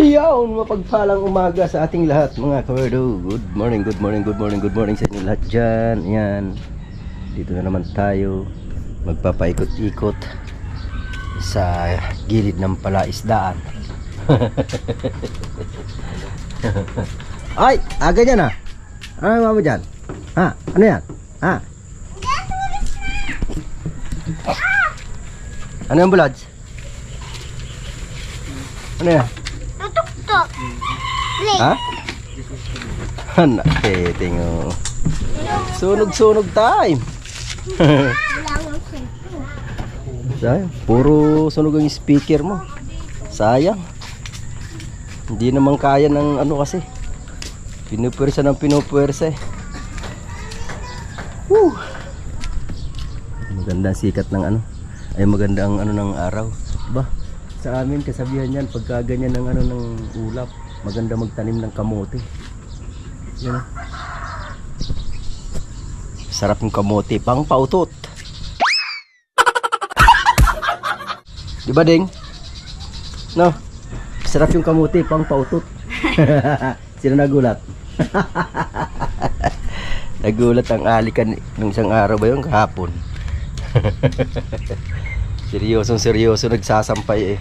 Yawn, mapagpalang umaga sa ating lahat mga kawerdo. Good morning, good morning, good morning, good morning sa inyo lahat dyan. Ayan, dito na naman tayo magpapaikot-ikot sa gilid ng palaisdaan. Ay, aga dyan ah. Ano mo dyan? Ha? Ano yan? Ha? Ano yung bulads? Ano yan? Tutok-tok. Ha? Anak, tingo. Sunog-sunog time. Sayang, puro sunog ang speaker mo. Sayang. Hindi naman kaya ng ano kasi. Pinupuwersa ng pinupuwersa eh. Woo! Magandang sikat ng ano. Ay magandang ano ng araw. Ba? Sa amin kasabihan yan pagka ganyan ng ano ng ulap, maganda magtanim ng kamote. Yan. Sarap ng kamote pang pautot. Di ba ding? No. Sarap yung kamote pang pautot. Sino nagulat? Nagulat ang alikan ng isang araw ba yung kahapon. Seryoso nagsasampay eh.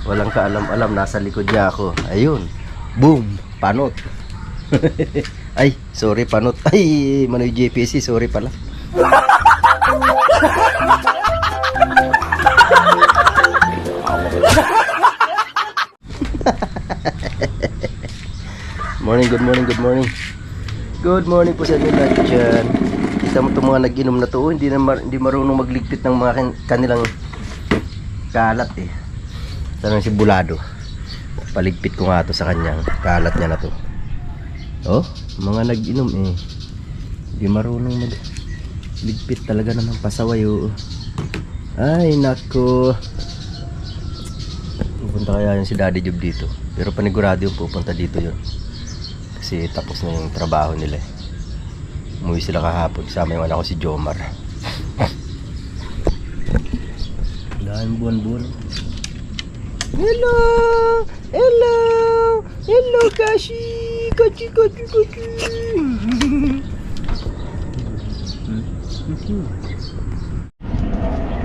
Walang kaalam-alam, nasa likod niya ako. Ayun. Boom, panot. Ay, sorry panot. Ay, Manoy JPC, sorry pala. Morning, good morning, good morning. Good morning po sa inyo lahat dyan. Kita mo itong mga nag-inom na to, hindi marunong magligpit ng mga kanilang kalat eh. Sana si Bulado. Paligpit ko nga to sa kanyang kalat niya na to. Oh, mga nag-inom eh. Hindi marunong magligpit talaga naman pasaway oh. Ay nako. Pupunta kaya yung si Daddy Job dito. Pero panigurado yung pupunta dito yun. Kasi tapos na yung trabaho nila eh. Umuwi sila kahapon. Sama yung anak ko si Jomar. Dahil buwan-buwan. Hello! Hello! Hello, Kashi! Kachi!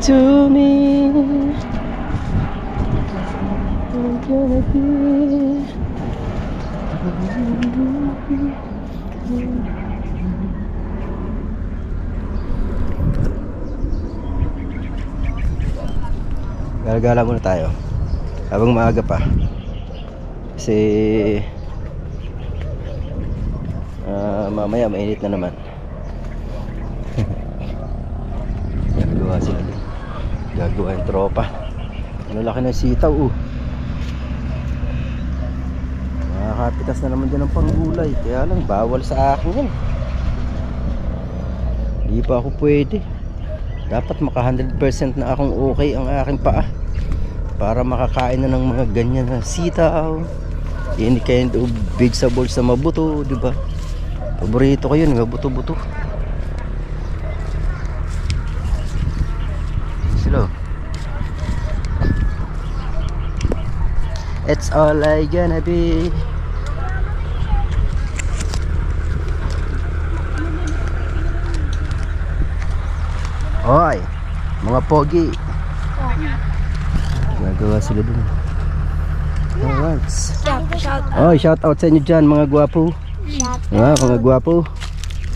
To me I'm gonna be Gala-gala muna tayo habang maaga pa kasi mamaya mainit na naman. Gagawa sila din. Gagawa yung tropa. Ano laki ng sitaw Nakakapitas na naman dyan ng panggulay. Kaya lang bawal sa akin yan. Hindi pa ako pwede. Dapat maka 100% na akong okay ang aking paa para makakain na ng mga ganyan na sitaw, any kind of vegetables na mabuto, di ba? Paborito ko yun, mabuto-buto. Slow. It's all I gonna be. Hoy, mga pogi. Nagawa sila dun. Alright. Shout out sa inyo dyan mga gwapo. Mga gwapo.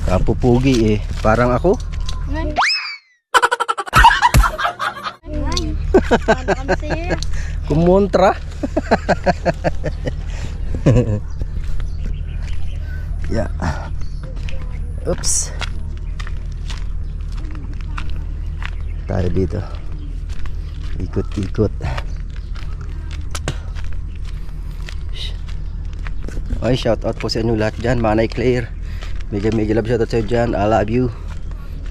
Kapo pogi eh. Parang ako. Kumontra. Yeah. Oops. Tayo dito. Ikot-ikot. Ay, shout out po sa inyo lahat dyan. Manay Claire, mega love shout out sa inyo dyan. I love you.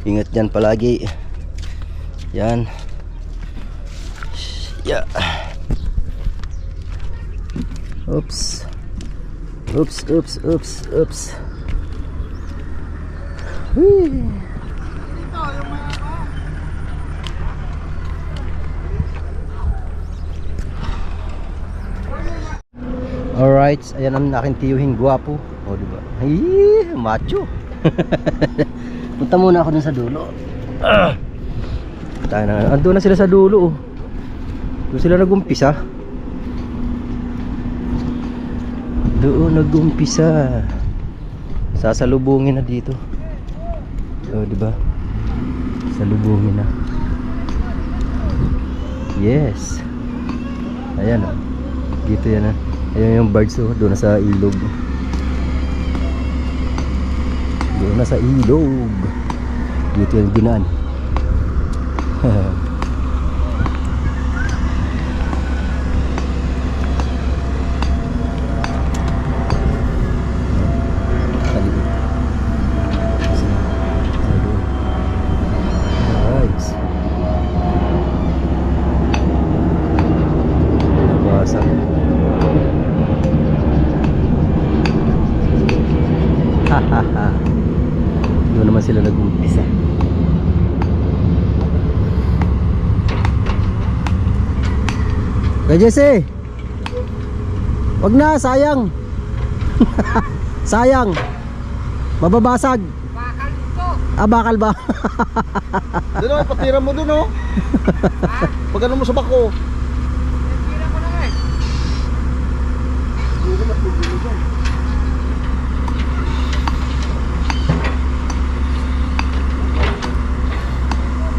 Ingat dyan palagi. Yan. Yeah. Oops. Whee. Alright, ayan ang aking tiyuhing gwapo. O, diba? Ay, macho. Punta muna ako dun sa dulo. Tayo na. Ando na sila sa dulo. Oh. Doon sila nag-umpisa. Doon nag-umpisa. Sasalubungin na dito. O, diba? Salubungin na. Yes. Ayan o. Dito yan ah. Ayan yung birds o. Doon na sa ilog. Doon na sa ilog. Dito yung ginaan. Doon naman sila nag-umpisa. Kaya Jesse, wag na, sayang. Sayang. Mababasag. Bakal ito. Ah, bakal ba? Doon o, patira mo doon o. Pag ano mo sa bako. Tira ko lang eh.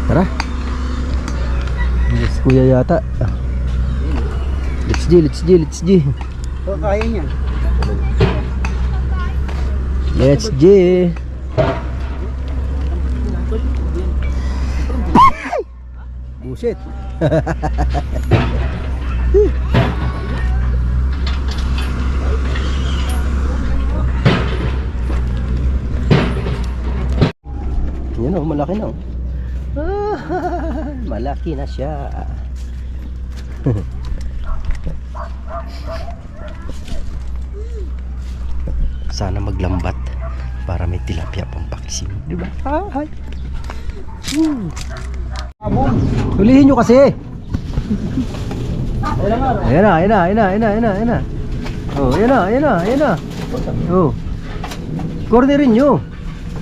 Tara. Yes, kuya yata. Let's G, let's G, let's G. O, kaya niya. Let's G. Buset. Yan o, malaki na o. Malaki na siya. Sana maglambat para may tilapia pang pakisim, di ba? Hi. Hulihin nyo kasi. Ayan na, ayan na, ayan na, ayan na, ayan na, ayan na. Oh, ayan na, ayan na, ayan na. Oh. Cornerin nyo.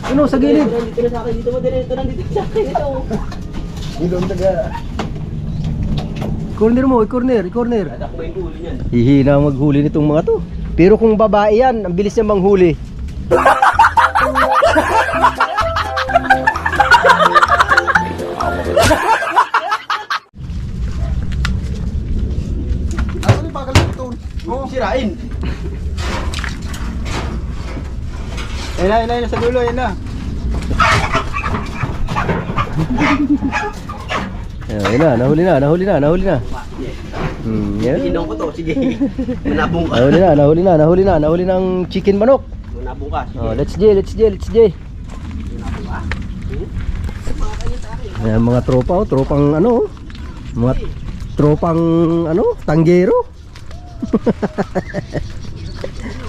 Ano, sa gilid. Dito na sa akin, dito mo, dito sa akin, ito. Ilong taga. Corner mo, corner, corner. Adak mo yung huli niyan. Hihina ang maghuli nitong mga to. Pero kung babae yan, ang bilis niya manghuli. Ano yung bakal ito? Oo, sirain. Ayun na, sa dulo, ayun na. Ayun na, nahuli na, nahuli na, nahuli na. Yan. Inom ko to, sige. Manabong ka. Nahuli na, nahuli na, nahuli na, nahuli ng chicken manok. Manabong ka. Oh, let's J, let's J, let's J. Ayan, mga tropa, oh, tropang ano, oh. Mga tropang ano, tanggero.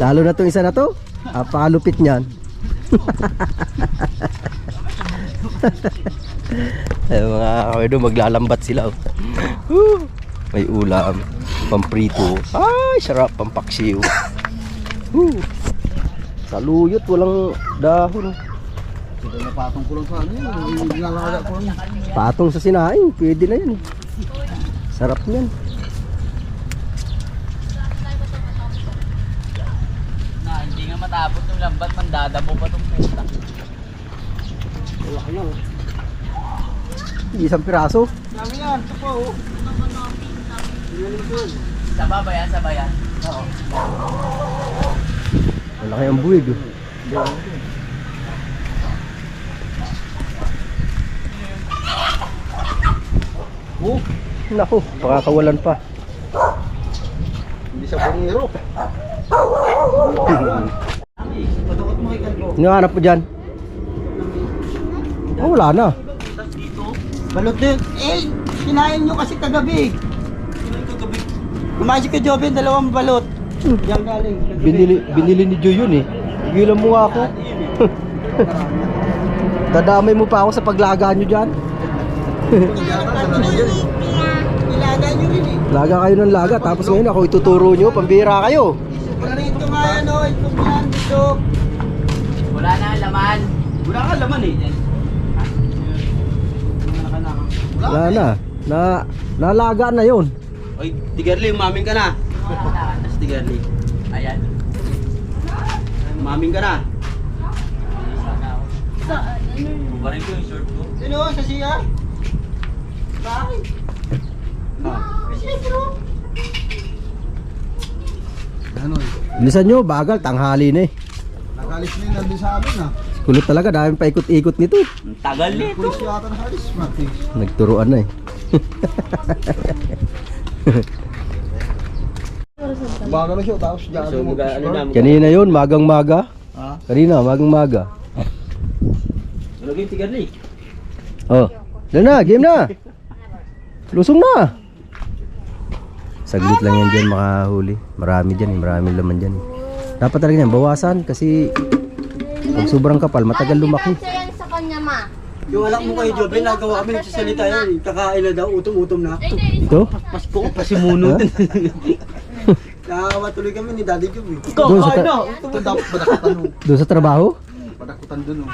Lalo na tong isa na to, pakalupit niyan. Ay, mga kawedo, maglalambat sila. Oh. May ulam, pamprito. Ay, sarap, pampaksiw. Saluyot, walang dahon. Ito na patong ko lang sa ano yun. Nilalala ko lang. Patong sa sinaing, pwede na yan. Sarap yan. Na, hindi nga matapos ng lambat, mandadabo pa itong puta. Wala ka lang. Isang piraso. Dami yan, ito pa oh. Saba ba yan? Saba yan? Oo. Malaki ang buwig. Oh, Naku, pakakawalan pa. hindi sa bungiro. Patukot mo kay Kanko. Hinahanap mo dyan? Oh, wala na. Balot din. Eh, kinain nyo kasi kagabi. Kumain si ka Jobin, dalawang balot. Diyan galing. Binili ni Joy yun eh. Higilan mo nga ako. Dadamay mo pa ako sa paglaga nyo dyan. Ilaga nyo Laga kayo ng laga, tapos ngayon ako ituturo nyo, pambira kayo. Ganito nga yan o, ito yan, dito. Wala na laman. Wala ka laman eh. Wala na, nalaga na yun. Oy, Tigerly, umaming ka na. Yes, Tigerly. Ayan. Umaming ka na. Bubarin ko yung short ko. Sino? Sa siya? Bakit? Kasi bro. Ano eh? Bilisan nyo, bagal, tanghali na eh. Nakalis na yung nandun sa amin ah. Kulot talaga, dahil paikot-ikot nito. Ang tagal nito. Pulis yata nakalis, Martin. Nagturuan na eh. Bago na siya, tapos dyan. So, ano na, Kanina yun, magang-maga. Ha? Kanina, magang-maga. ano game Tigerly? Oh, dyan na, game na. Lusong na. Saglit lang yan dyan makahuli. Marami dyan eh, maraming laman dyan eh. Dapat talaga yan, bawasan kasi pag sobrang kapal, matagal lumaki. Yan sa kanya, ma. Yung anak mo kayo, Jobe, nagawa kami nagsasalita yan. Kakain na daw, utom-utom na. Ito? Pasko ko pasimunod. Nakawa tuloy kami ni Daddy Job eh. Doon sa, Ito dapat padakutan mo. doon sa trabaho? Padakutan dun oh.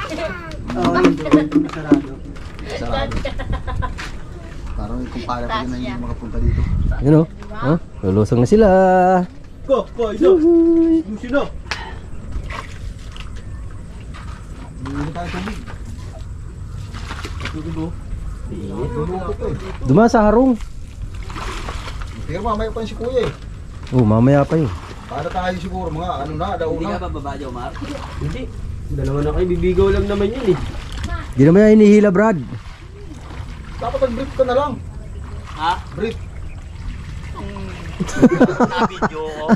Oo, yung Jobe, sarado. Sarado. Parang kung para pa yun na yung makapunta dito. Yun o. Oh, lulusong na sila. Ko, ito. Lusin na. Hindi tayo tubig. Tubig oh. Dumaan sa harong. Pero mamaya pa yun si Kuya eh. Oh, mamaya pa yun. Para tayo siguro mga ano na, Hindi dauna. ka bababa dyan, Omar? Hindi. Dalawa na kayo, bibigaw lang naman yun eh. Di naman yan hinihila, Brad. Dapat nag-brief ka na lang. Ha? Brief. Na-video ko.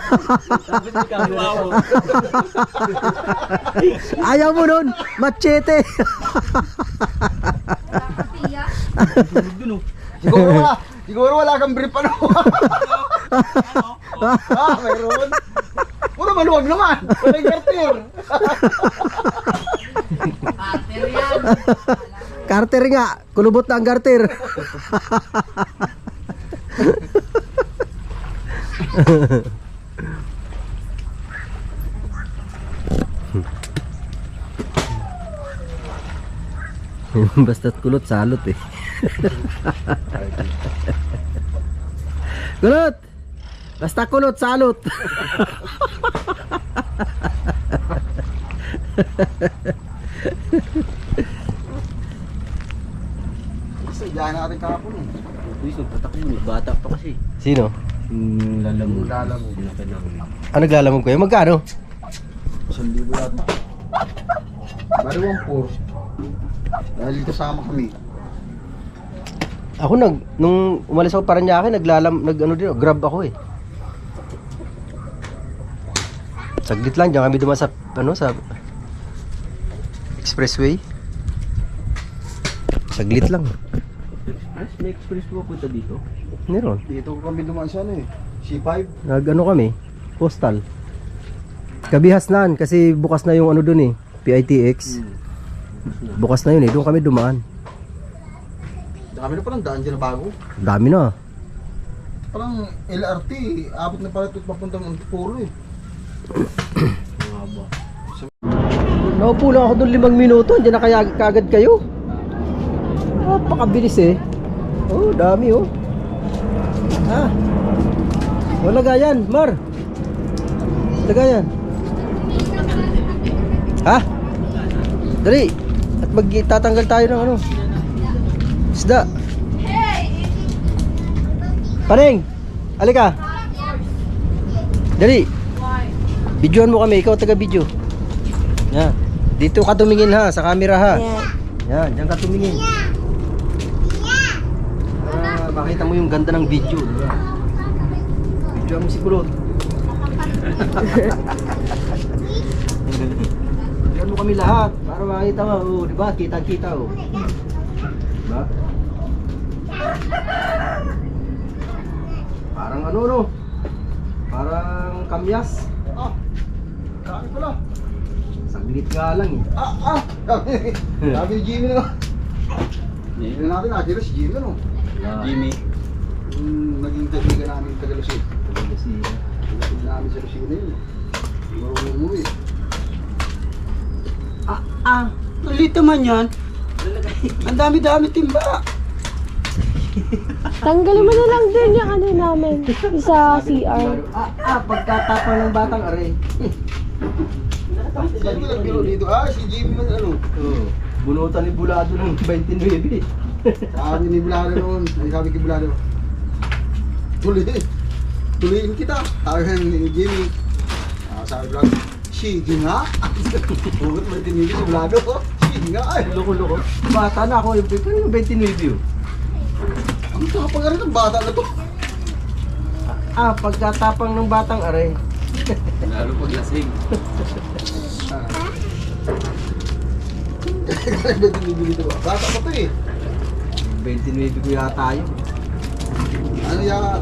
Sabi ni Kamila ko. Ayaw mo nun, machete. Siguro wala kang brief ano. Mayroon. Puro maluwag naman. Walang garter. Carter yan. Carter nga, kulubot na ang garter. Basta't kulot, salot eh. Kulot! Basta kulot, salot. Diyan natin kahapon eh. Uy, nagtatakbo. Bata pa kasi. Sino? Lalamog. Lalamog. Ah, naglalamog kayo? Magkano? 1,000 yata. Bari 1,400. Dahil kasama kami. Ako nung umalis ako Paranaque, grab ako eh. Saglit lang, diyan kami dumaan sa, sa expressway. Saglit lang. May express po punta dito. Meron. Dito kami dumaan sa ano eh. C5. Kami, postal. Kabihasnan kasi bukas na yung dun eh, PITX. Bukas na yun eh, doon kami dumaan. Dami na palang daan dyan na bago. Dami na. Parang LRT, abot na pala ito papuntang Antipolo eh. Naupo lang ako doon 5 minuto, hindi na kaya kagad kayo. Napakabilis eh. Oh, dami oh. Ah. Wala gayan, Mar. Lagayan. Ha? Dali. At magtatanggal tayo ng isda. Paneng, alika. Dali. Videoan mo kami, ikaw taga-video. Yan. Dito ka tumingin ha, sa camera ha. Yan, diyan ka tumingin. Makita mo yung ganda ng video. Video mo si Kulot. Videoan mo kami lahat para makita mo, oh, di ba? Kita-kita oh. Diba? Parang no? Parang kamyas. Ah, kami pala. Saglit nga lang eh. Sabi ni Jimmy na. Hindi natin nakita si Jimmy no. Jimmy. Naging kaibigan namin Tagalusin. Kasi, Tagalusin namin sa Lucina yun. Marunong umuwi. Ulito man yan. Ang dami-dami timba. Tanggalin mo na lang din yung ano namin. Sa CR. pagkatapang ng batang aray. Sabi ko nagbiro dito, si Jimmy man ano. Bunutan ni Bulado ng 29. Sabi ni Bulado noon, sabi kay Bulado, tuloyin kita. Sabi ni Jimmy, sabi Bulado, sige nga. Hugot mo din si Bulado, sige nga. Loko-loko. Bata na ako. Pero yung 29 yun. Ang tapang nga rin ng bata na to. Pagkatapang ng batang aray. Lalo pag lasing. Bata pa to eh. 29 ko yata yun. Ano yan?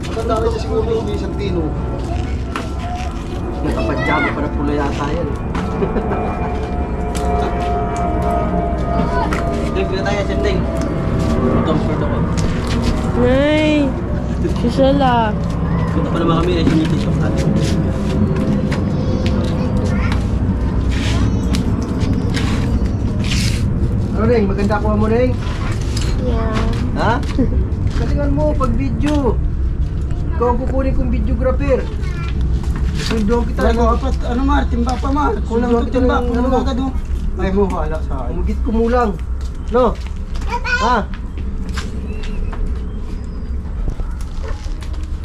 Matanda rin siya siguro yung isang Tino. Nakapadyama para pula yata yan. Ding, na tayo, sending. Comfort ako. Nay. Susala. Punta pa naman kami na sinitishop natin. Ano Ring? Maganda kuha mo Ring? Yeah. Ha? Galingan mo pag video. Ikaw ang kukunin kong videographer. Sunduan kita. Talaga apat, ano Mar, timba pa Mar. Kulang Sunduan to kita timba, ng kulang ano. agad oh. Ay mo, halak sa akin. Umugit kumulang. No? Ha?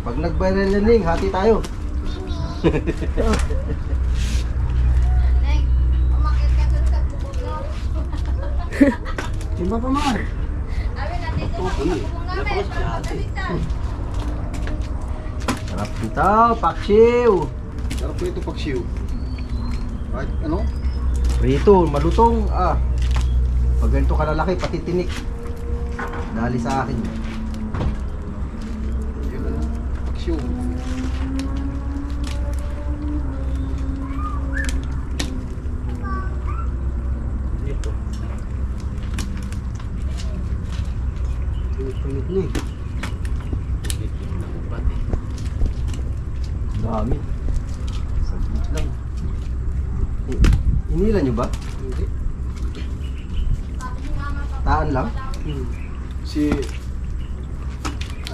Pag nag-viral yan Ring, hati tayo. Timba pa Mar. Sarap dito, paksiw. Sarap po ito paksiw. Right, ano? Prito, malutong. Pag ganito kalalaki, pati tinik. Dali sa akin. Yun ano? Paksiw. Pinit na eh. Dami. Saglit lang. Hinila nyo ba? Hindi. Taan lang? Si...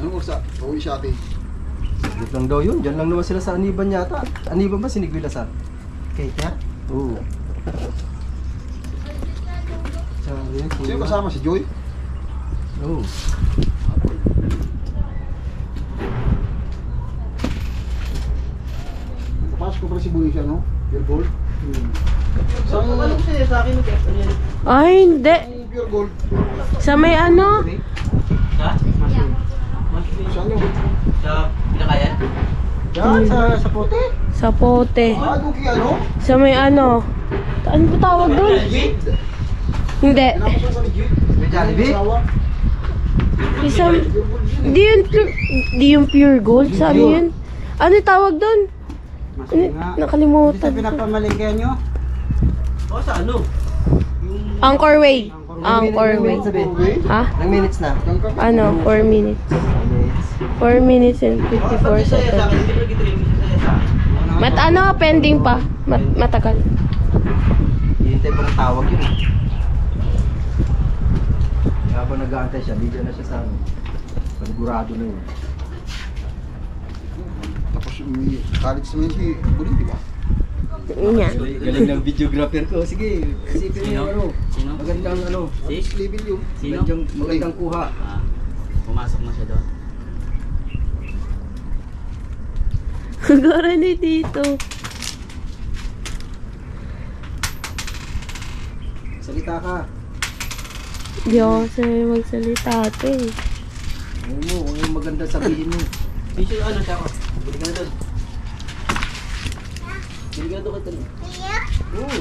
Anong orsa? Pauwi siya ate. Saglit lang daw yun. Diyan lang naman sila sa Aniban yata. Aniban ba sinigwila sa? Okay, kaya? Oo. Sino kasama? Si Joy? Oo. Papasok ko pala si Buhay siya, no? Pure gold. So, ano siya sa akin? Ay, hindi. Pure gold. Sa may ano? Ha? Saan yun? Sa pinakayan? Diyan, sa pote. Sa pote. Doon kaya ano? Sa may ano? Ano ba tawag doon? Hindi. Pinapasok ko ni Jit. May Jollibee? Isang... Di yung pure gold. Saan yun? Ano yung tawag doon? Mas Ano, nga. Hindi sa nakalimutan. pinapamaligyan nyo? O, sa ano? Angkor Way. Angkor Way. Ha? Ilang minutes na? Ano? 4 minutes. 4 minutes and 54 seconds. Ano? Pending pa. Matagal. Hihintay pa ng tawag yun. Habang nag-aantay siya, video na siya sa amin. Panigurado na yun. Tapos may college naman si Buli, di ba? Yan. Galing ng videographer ko. Sige, isipin mo ano. Sino? Magandang ano. Next level yun. Sino? Magandang kuha. Pumasok na siya doon. Gara na dito. Salita ka. Di ako sanay magsalita ito eh. Ano mo, kung yung maganda sabihin mo. Fisher, ano siya ako? Bili ka na doon. Bili ka na doon kita. Oo.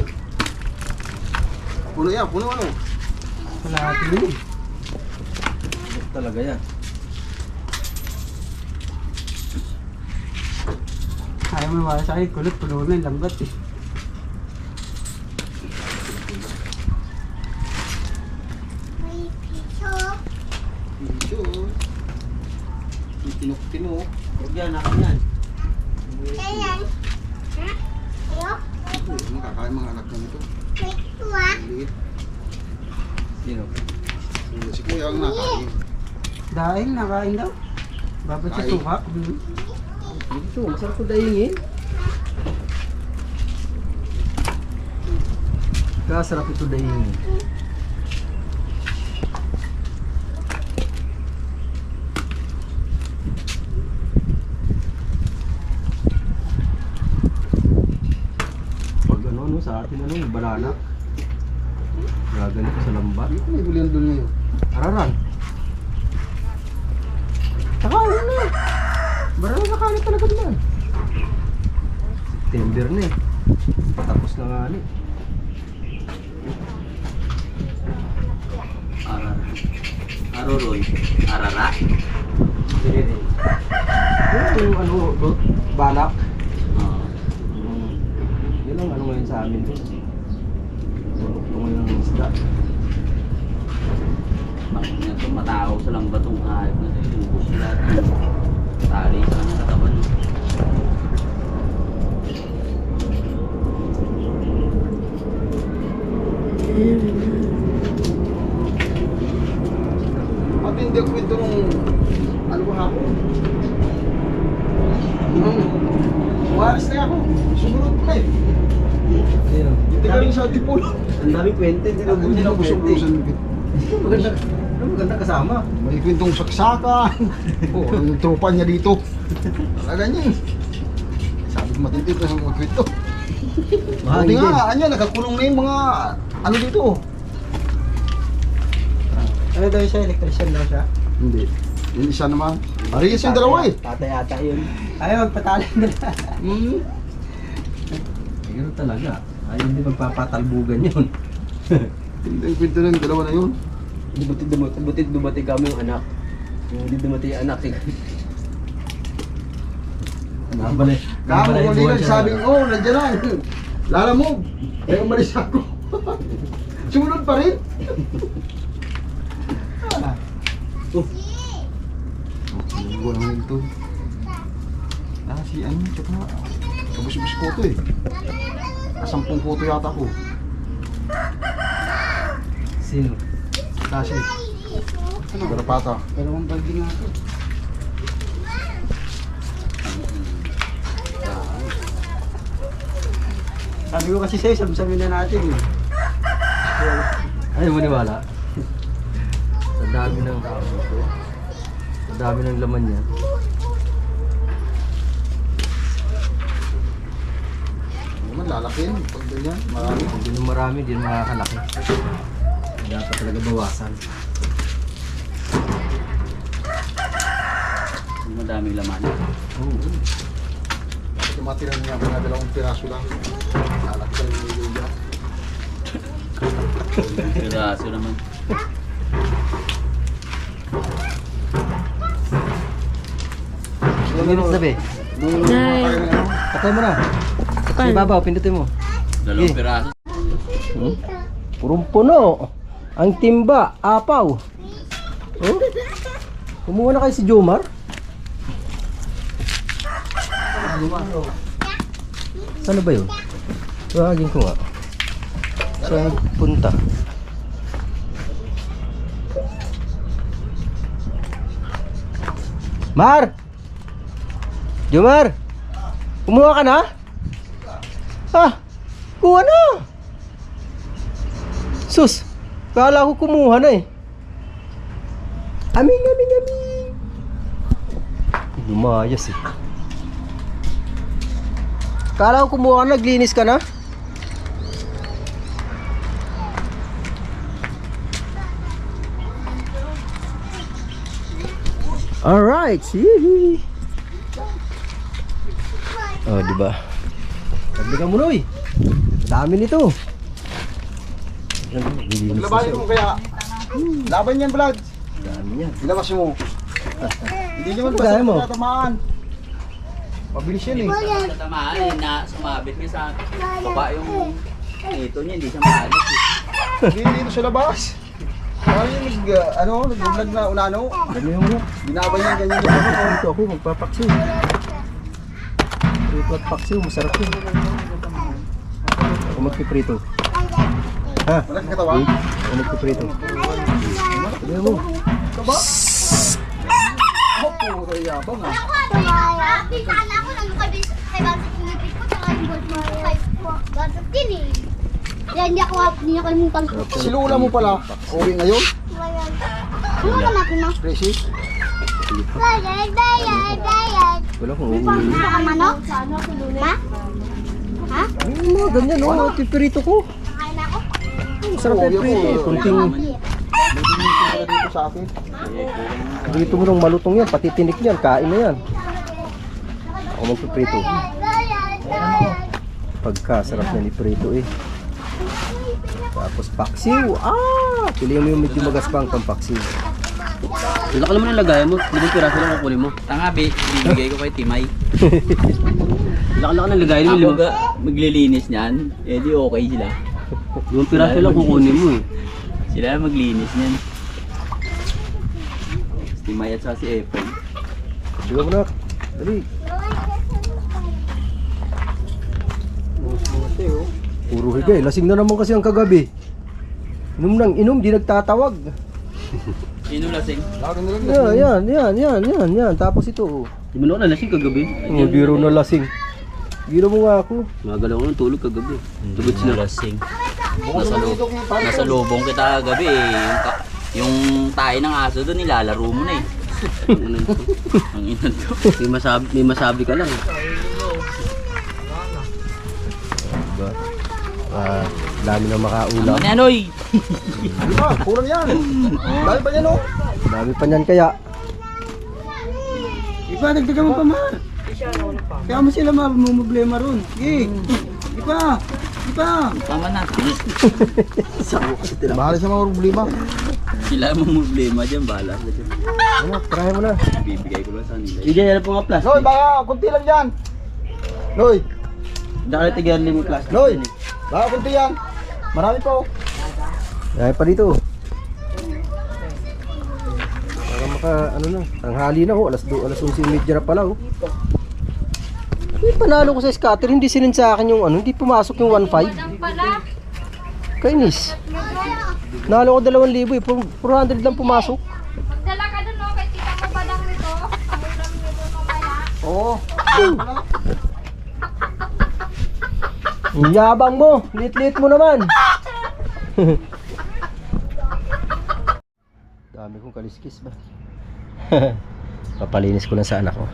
Puno yan, puno ano? Wala natin yun. Talaga yan. Ayaw mo wala sa akin, kulot, puno na yung lambat eh. Picture. Ay, mga anak na nito. Liit. Sino? Si Kuya ang nakain. Dahil nakain daw. Babad sa Kain. suka. Ito, masarap ko daingin. Kasarap ito daingin. Pag ano, no, sa atin ano, banana. Gaganito sa lambat. Hindi ko may bulian doon ngayon. Araran. Saka ano na. Barang nakalit talaga naman. September na eh. Patapos na nga ni. Aroron. Arara. Yung ano, balak. Oo. Yun ang ano ngayon sa amin to. Tungo yung isda. Bakit nga ito matao sa lambat ng hayop na ito. Yung bus lahat. Tali sa kanyang katawan. Matindi ang kwento nung ano ba ako? Umalis na ako. Sumunod na eh. Ayun. Hindi ka rin sa Antipolo. Ang daming kwente, hindi lang Hindi na busog-busan. Maganda, maganda kasama. May kwentong saksakan. Oo, yung tropa niya dito. Talaga niya eh. Sabi ko matindi ko sa mga kwento. Buti Mahangin din. nga, anya, nakakulong na yung mga ano dito. Ano daw siya? Electrician daw siya? Hindi. Yung isa naman. Parehas yung dalawa eh. Tatay ata yun. Ayaw, magpatalan na lang. Hmm. Ayun talaga. Ayun hindi magpapatalbugan yun. Hindi yung kwento ng dalawa na yun. Dumati kami yung anak. Yung hindi dumati yung anak. Nabalay. Kamo ko nila sabing, oh, nandiyan na. Lala mo. Kaya umalis ako. Sumunod pa rin. Sinabuan naman ito. Si ano, tsaka kabus-bus ko ito eh. 10 photo yata ko. Sino? Kasi. Garapata. Dalawang balde nga ito. Sabi ko kasi sa'yo, sabi na natin eh. Ayaw maniwala. Sa dami ng sa dami ng laman niya. Naman lalakin. Pag ganyan, marami. Hindi na marami, hindi na makakalaki. Dapat talaga bawasan. Madaming laman. Oo. Bakit yung matira niya, mga 2 piraso lang. Lalaki lang yung yuya. Piraso naman. Ilang minutes na be? Nine. Patay mo na. Pan. Sa ibabaw, pindutin mo. Dalawang Sige. piraso. Purong puno. Ang timba, apaw. Oh? Kumuha na kayo si Jomar. Saan na ba yun? Tawagin ko nga. Saan punta? Mar! Jomar! Kumuha ka na? Ah! Kuha na! Sus! Kala ko kumuha na eh. Aming, aming, aming! Lumayas eh. Kala ko kumuha ka, naglinis ka na? Alright, see. Oh, di ba? Pagdagan mo, Noy. Dami nito. Labanin mo kaya. Laban yan, Vlad. Dami niya. Ilabas mo. Hindi naman Ano gaya mo? basta tatamaan. Mabilis yan eh. Sa tamaan, na sumabit niya sa baba yung ito niya, hindi siya maalis. Hindi dito sa labas. Parang yung nag-vlog na unano. Dami mo na. Binabay niya ganyan yung ano. Dito ako magpapaksiw. Tripod paksiw, masarap yun. Ako magpiprito. Ha? Wala kang katawan? Ako magpiprito. Tignan mo. Ako po, tayo yabang ah. Sana ako nang kay Basit Pilipit ko, tsaka yung gold mo kay Basit din eh. Kaya hindi niya kalimutan ko. Si Lula mo pala, uwi ngayon? Ano ka natin na? Tracy? Wala kong Gusto uuwi. ka manok? Ha? Ha? Ay, mga ganyan oh. Piprito ko. Kain ako? Sarap yung prito. Kunting Dito sa akin. dito mo nung malutong yan. Pati tinik niyan. Kain na yan. Ako magpiprito. Pagkasarap na ni prito eh. Tapos paksiw. Pilihan mo yung medyo magaspang pang paksiw. Laki naman ang lagayan mo. Limang piraso lang kukunin mo. Tanga, bibigay ko kay Timay. Laki-laki ng lagayan mo. Ako maglilinis niyan. Eh di okay sila. Limang piraso lang kukunin mo eh. Sila na maglinis niyan. Si Timay at saka si Efren. Diba mo na? Dali. Puro higay. Lasing na naman kasi ang kagabi. Inom nang inom. Di nagtatawag. Sino lasing? Lagi na lang Yan. Tapos ito oh. Di mo na ako nalasing kagabi. Biro na lasing. Biro mo nga ako. Magalaw ko ng tulog kagabi. Tugod sila lasing. Nasa lubong kita kagabi eh. Yung tayo ng aso doon nilalaro mo na eh. Ang ina to. May masabi ka lang. Diba? Dami na makaulam. Ano yan oy? Diba? Kurang yan. Dahil pa yan oh. Dami pa niyan kaya. Ipa, dagdagan mo pa ma. Kaya mo sila mamumblema ron. Sige. Ipa. Tama na. Bahala sa mga problema. Sila mo problema dyan. Bahala ka dyan. Ano, try mo na. Bibigay ko lang sa nila. Bigyan na po nga plastic. Noy, baka kunti lang yan. Noy, Dahil tigyan mo plastic. Noy, baka kunti yan. Marami pa oh. Dahil pa dito. Para maka, ano na, tanghali na ho, alas 11:30 na pala ho. Panalo ko sa scatter, hindi sinend sa akin yung ano, hindi pumasok yung 1.5. Kainis. Nalo ko 2,000 eh, 400 lang pumasok. Magdala ka dun, no? Kay tita mo ba lang nito? Ulam nito mamaya. Oo. Ang yabang mo, lit-lit mo naman. Dami kong kaliskis ba? Papalinis ko lang sa anak ko.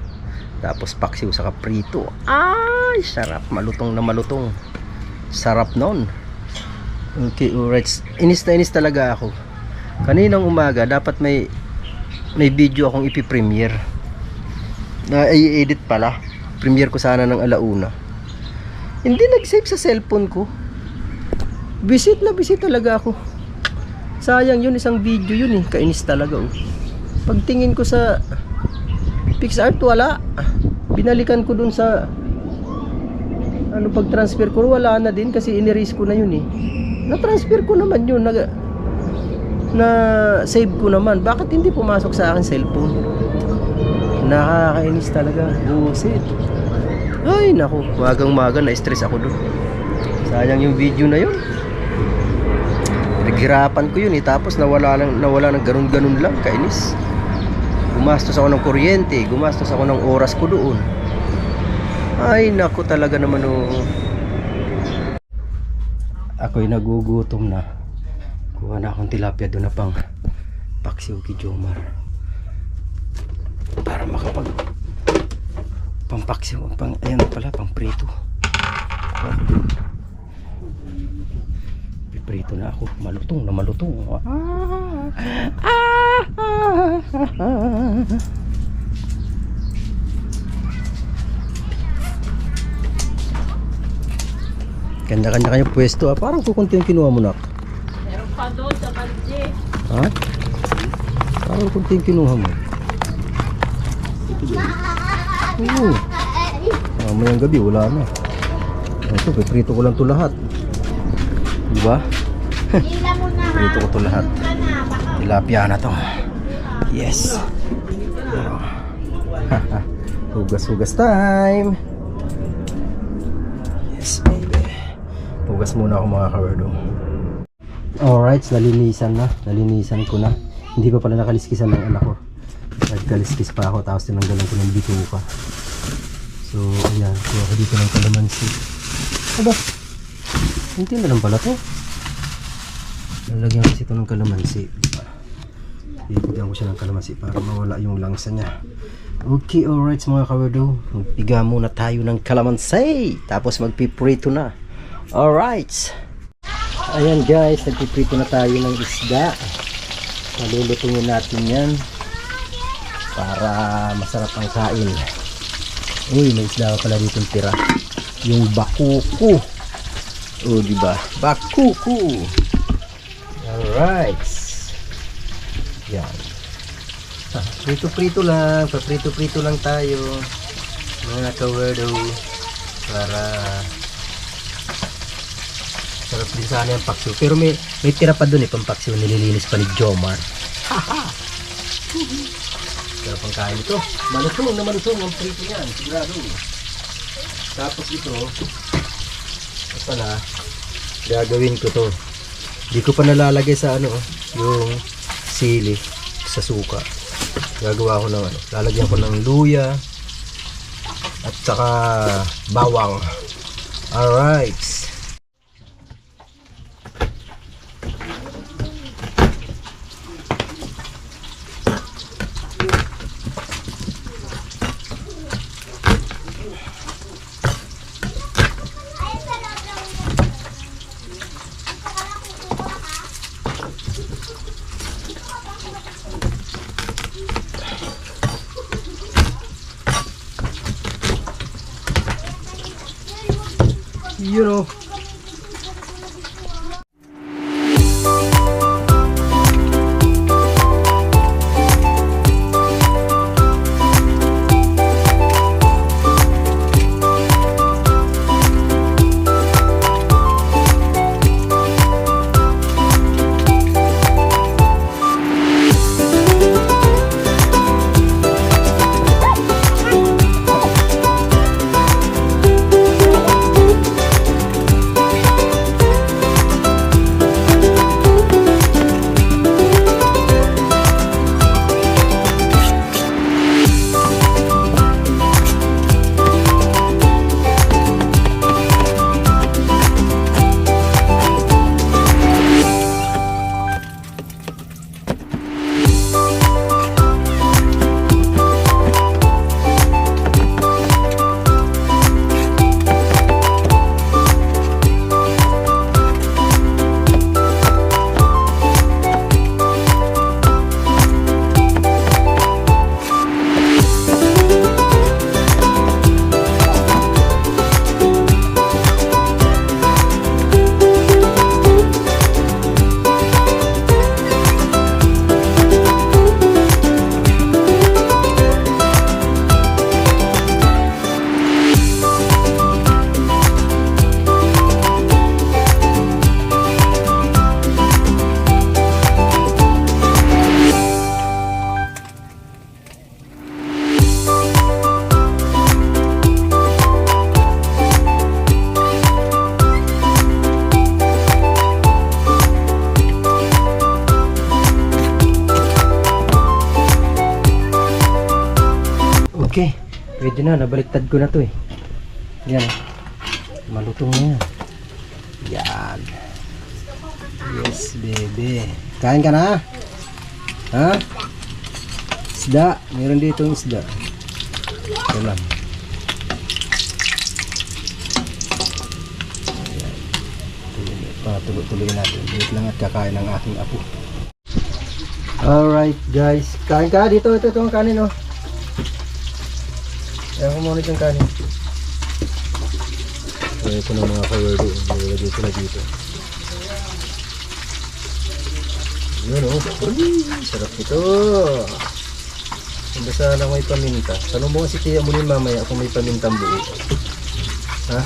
Tapos paksiw sa kaprito. Ay, sarap. Malutong na malutong. Sarap nun. Okay, alright. Inis na inis talaga ako. Kaninang umaga, dapat may video akong ipi-premiere. Na i-edit pala. Premiere ko sana ng alauna. Hindi nag-save sa cellphone ko. Visit talaga ako. Sayang yun, isang video yun eh. Kainis talaga oh. Pagtingin ko sa PixArt, wala. Binalikan ko dun sa ano, pag-transfer ko, wala na din kasi inerase ko na yun eh. Na-transfer ko naman yun, na save ko naman. Bakit hindi pumasok sa akin cellphone? Nakakainis talaga. Buset. Ay naku, magang-maga na-stress ako dun. Sayang yung video na yun. Naghirapan ko yun eh, tapos nawala ng ganun-ganun lang, kainis. Gumastos ako ng kuryente, gumastos ako ng oras ko doon. Ay naku talaga naman oh. Ako'y nagugutom na. Kuha na akong tilapia doon na pang paksiw kay Jomar. Para makapag pampaksiw, ayan pala, pang prito. Prito na ako, malutong na malutong. Kanya-kanya kayo pwesto ah. Parang kukunti yung kinuha mo nak. Meron pa doon sa balde. Ha? Parang kunti yung kinuha mo. Oo. Mamayang gabi wala na. Ito, piprito ko lang to lahat. Diba? Prito ko to lahat. Tilapia na to. Yes. Hugas-hugas time. Yes, baby. Hugas muna ako mga kawerdo. Alright, nalinisan ko na. Hindi pa pala nakaliskisan ng anak ko. Nagkaliskis pa ako, tapos tinanggalan ko ng bituka. So ayan, kuha ko dito ng kalamansi. Aba, hindi na lang pala to. Lalagyan kasi ito ng kalamansi. Bibigyan ko siya ng kalamansi para mawala yung langsa niya. Okay, alright mga kawerdo. Magpiga muna tayo ng kalamansi. Tapos magpiprito na. Alright. Ayan guys, nagpiprito na tayo ng isda. Malulutungin natin yan para masarap ang kain. Uy, may isda pala ditong tira. Yung bakuko. O diba? Bakuko. Alright. Yan. Prito-prito lang. Paprito-prito lang tayo. Mga kawerdo. Para sarap din sana yung paksiw. Pero may tira pa dun pampaksiw. Nililinis pa ni Jomar. Sarap ang kain ito. Malutong na malutong ang prito yan. Sigurado. Tapos ito pala gagawin ko to. Di ko pa nalalagay sa yung sili sa suka. Gagawa ko ng lalagyan ko ng luya at saka bawang. Alright. You know. Okay, pwede na, nabaliktad ko na to yan, malutong na yan. Yes baby, kain ka na ha? Isda, meron dito yung isda. Ito lang. Tuloy natin, wait lang at kakain ng aking apo. Alright guys, kain ka dito, ito ang kanin Ayan ko muna itong kanin. Ayan ko ng mga kawerdo. Nilagay ko na dito. Yun sarap ito. Hindi sana may paminta. Tanong mo si Tia Mulin mamaya kung may pamintang buo. Ha?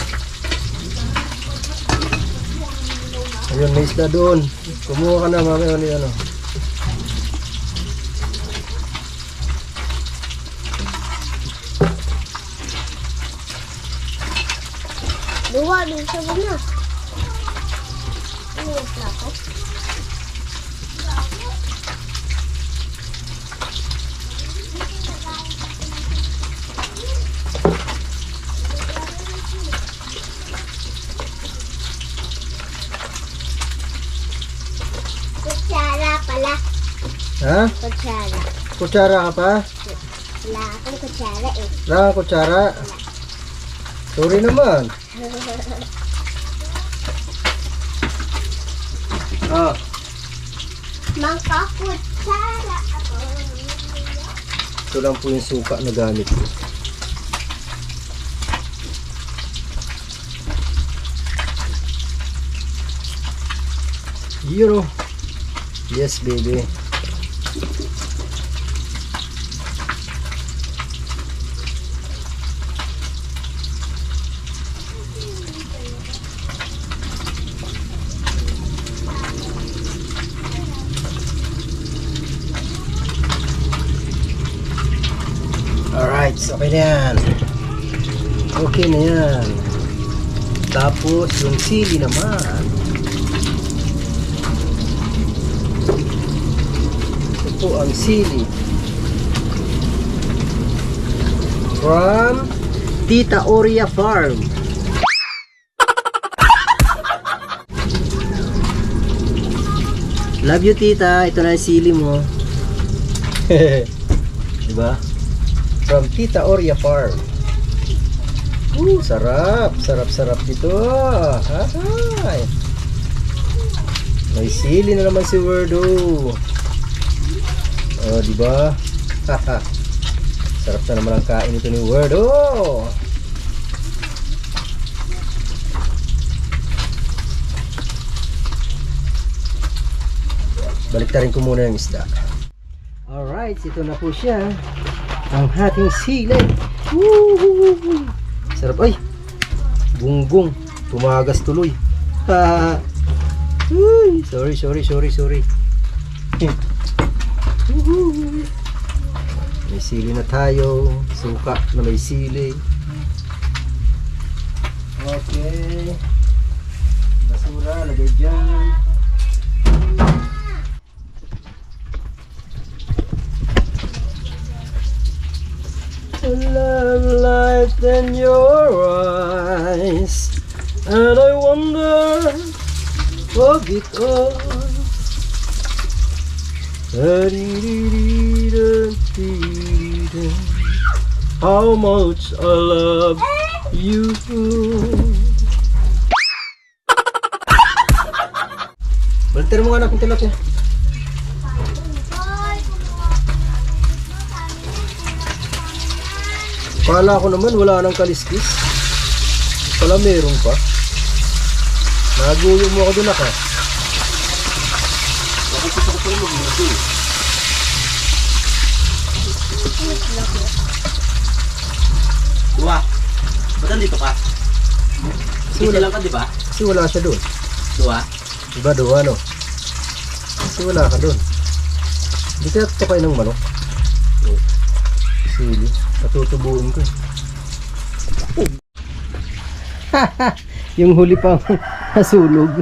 Ayun, may isda doon. Kumuha ka na mamaya ni Duwa din sa muna. yung plato. Kutsara pala. Ha? Kutsara. Kutsara ka pa? Wala akong kutsara eh. Wala kang kutsara? Sorry naman. Ah, Mangka kutsara ako. ito lang po yung suka na gamit ko. Euro. Yes, baby. Alright, okay na yan. Okay na yan. Tapos yung sili naman. Ito po ang sili. From Tita Oria Farm. Love you, Tita. Ito na yung sili mo. Diba? From Tita Oria Farm. Sarap. Sarap dito. Hay. May sili na naman si Wordo. Oh, diba? Haha. Sarap na naman ang kain ito ni Wordo. Baliktarin ko muna yung isda. Alright, ito na po siya. Ang ating sili. Woo! Sarap. Ay! Bunggong. Tumagas tuloy. Ha! Uy! Sorry. May sili na tayo. Suka na may sili. Okay. Basura, lagay dyan. Love life in your eyes, and I wonder of it all. How much I love you. Baliktad mo nga anak ng tilapia. Kala ko naman wala nang kaliskis. Pala meron pa. Naguyo mo ako dun ako. Dua. Ba't nandito ka? Kasi lang ka, di ba? Kasi wala siya dun. Dua. Diba doon ano? Kasi wala ka dun. Hindi kaya tukay ng manok. Sili. Patutubuin ko. Yung huli pang nasulog.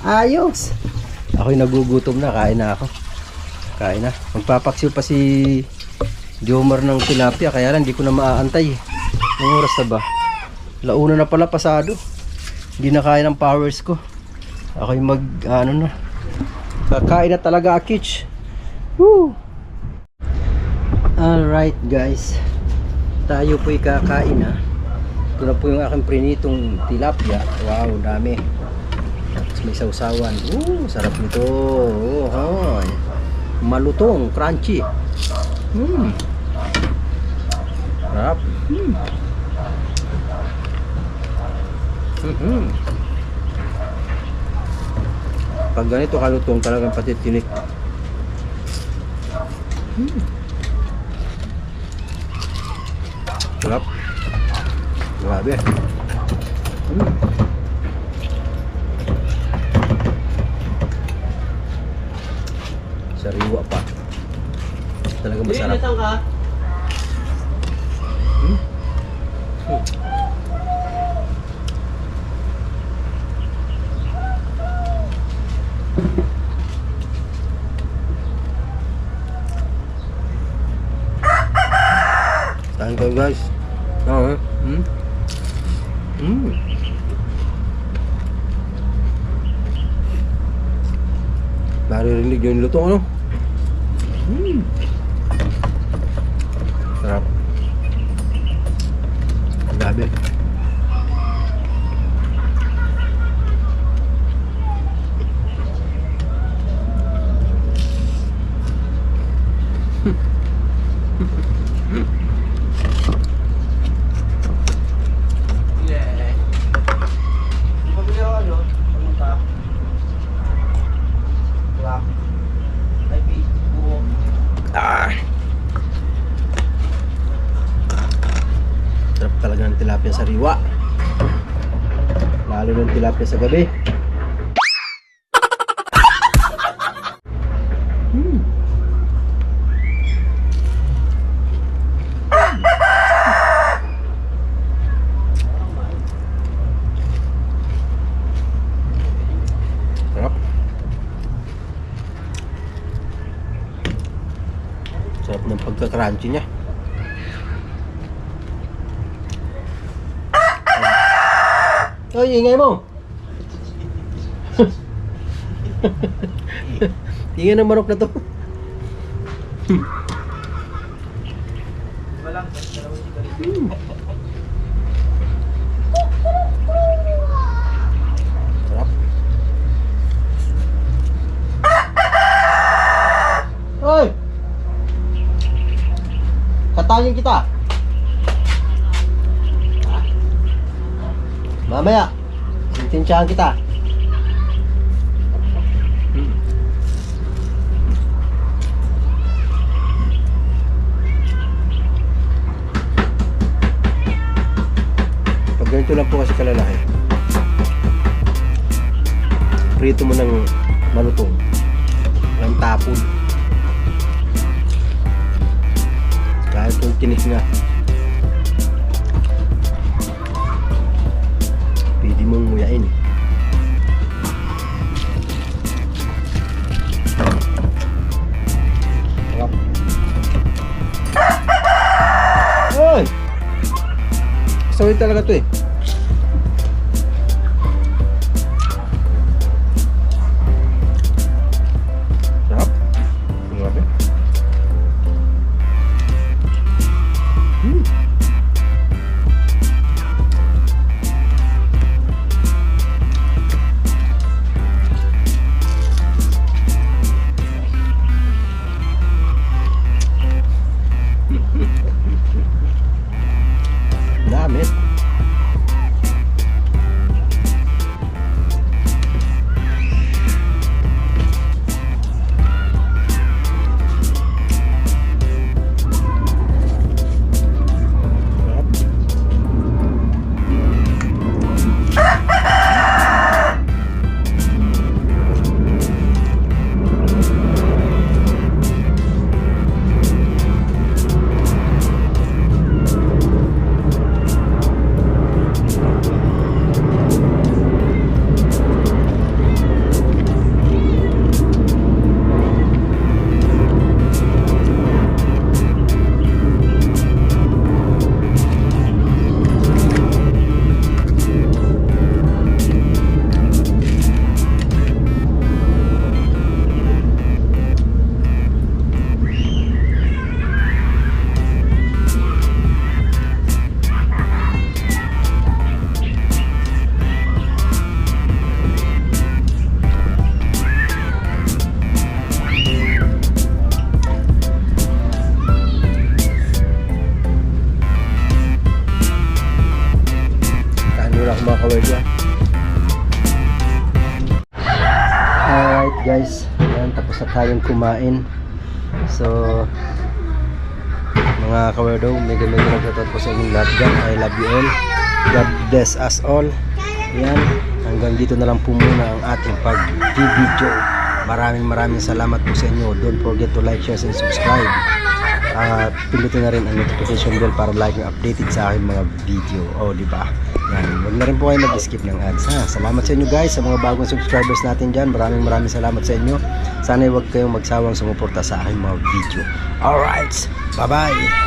Ayos. Ako'y nagugutom na. Kain na ako. Kain na. Magpapaksiw pa si Jomar ng tilapia. Kaya lang hindi ko na maaantay. Ang oras na ba? Launa na pala pasado. Hindi na kaya ng powers ko. Ako'y kakain na talaga, Akich. Woo! Alright guys, tayo po'y kakain na. Ito na po yung aking prinitong tilapia. Wow, dami. Tapos may sausawan. Sarap nito. Hay. Malutong, crunchy. Sarap. Pag ganito kalutong talagang pati tinik. Sarap. Grabe. Sariwa pa. Talagang masarap. Oo. Naririnig yung luto, ano? Sarap. Grabe. Pabili ako ano, pamunta. Black. IP, buo. Sarap talaga ng tilapia sa riwa. Lalo ng tilapia sa gabi. Sarap. Sarap ng pagka-crunchy niya. Oy, ingay mo! Ingay ng manok na to. Sarap. Oy! Katangin kita. Mamaya, sintensyahan kita. Pag ganito lang po kasi kalalaki, prito mo ng malutong, ng tapon. Kahit kung tinis nga, pwede mong nguyain. Sarap. Ay! Sawi talaga to eh. Sarap. Grabe. Damit. Mga kawerya. Alright guys, ayan, tapos na tayong kumain. So mga kawerdo, mega nagsatot po sa inyong lahat dyan. I love you all. God bless us all. Ayan, hanggang dito na lang po muna ang ating pag-video. Maraming salamat po sa inyo. Don't forget to like, share, and subscribe. At pindutin na rin ang notification bell para laging updated sa aking mga video. O, diba? Yan, huwag na rin po kayo mag-skip ng ads ha. Salamat sa inyo guys, sa mga bagong subscribers natin dyan. Maraming salamat sa inyo. Sana huwag kayong magsawang sumuporta sa aking mga video. Alright, bye bye.